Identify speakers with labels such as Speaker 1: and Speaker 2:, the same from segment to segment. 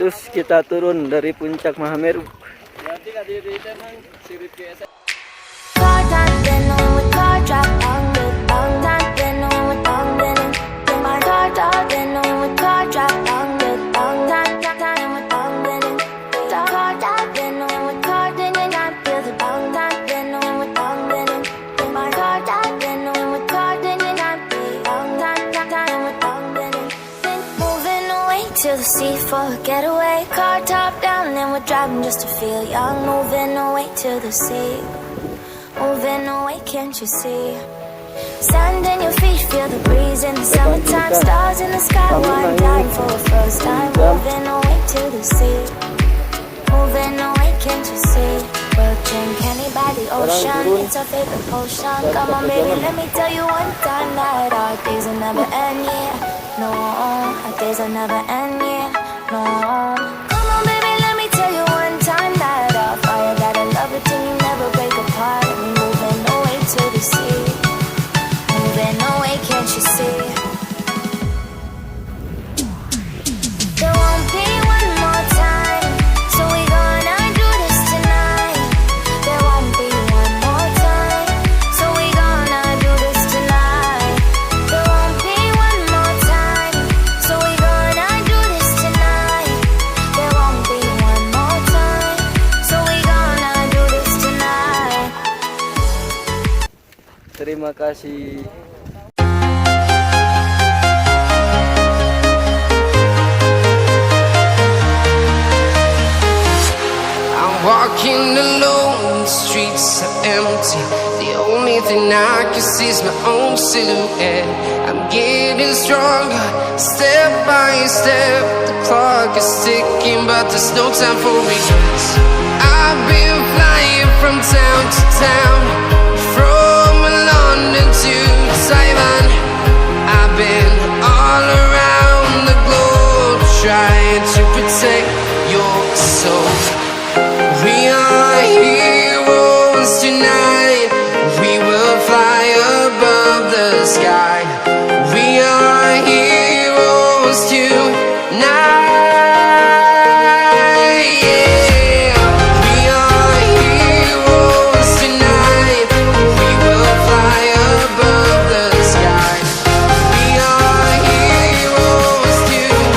Speaker 1: Cus kita turun dari puncak Mahameru.
Speaker 2: To the sea for a getaway, car top down and we're driving just to feel young. Moving away to the sea, moving away, can't you see? Sand in your feet, feel the breeze in the summertime. Stars in the sky, one dying for the first time. Moving away to the sea, moving away, can't you see? We'll drink honey by the ocean, it's our favorite potion. Come on baby, let me tell you one time that our days will never end, yeah. No, our days will never end, yeah. No. Come on, baby, let me tell you one time that our fire got a love it till you never break apart. We moving away to the sea, moving away, can't you see? There won't be one more time, so we gonna do this tonight. There won't be one more time, so we gonna do this tonight. There won't be one more time, so we gonna do this tonight. There won't be one more time, so we gonna do this tonight.
Speaker 1: Terima kasih.
Speaker 3: Walking alone, the streets are empty. The only thing I can see is my own silhouette. I'm getting stronger, step by step. The clock is ticking, but there's no time for regrets. I've been flying from town to town, from London to Taiwan. I've been all around the globe, trying to protect your soul. We are heroes tonight. We will fly above the sky. We are heroes tonight. Yeah. We are heroes tonight. We will fly above the sky. We are heroes tonight.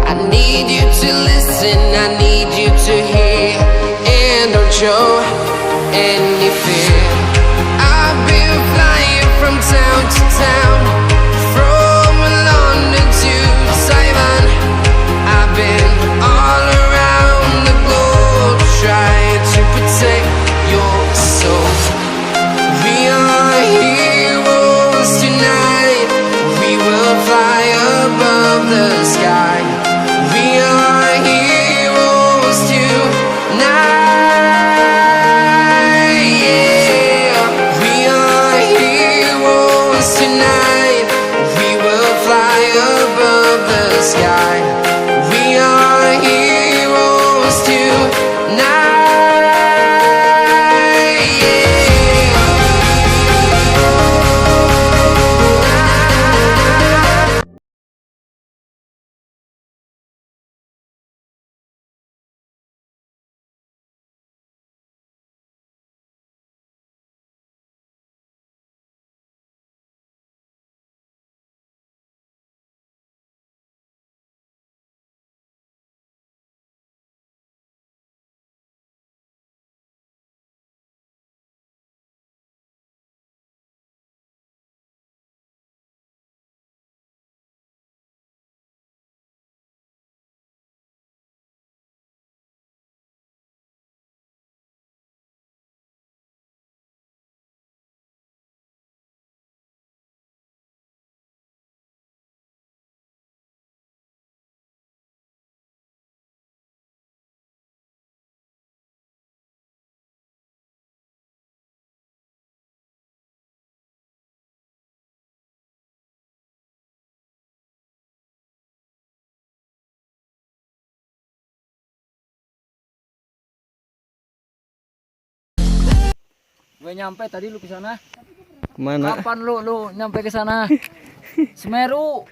Speaker 3: I need you to listen, I need you to hear, and don't show any fear. I've been flying from town to town, from London to Taiwan. I've been all around the globe, trying to protect your soul. We are heroes tonight. We will fly above the sky. We are heroes tonight. Yeah.
Speaker 4: Gue nyampe tadi lu ke sana.
Speaker 1: Mana?
Speaker 4: Kapan lu nyampe ke sana? Semeru.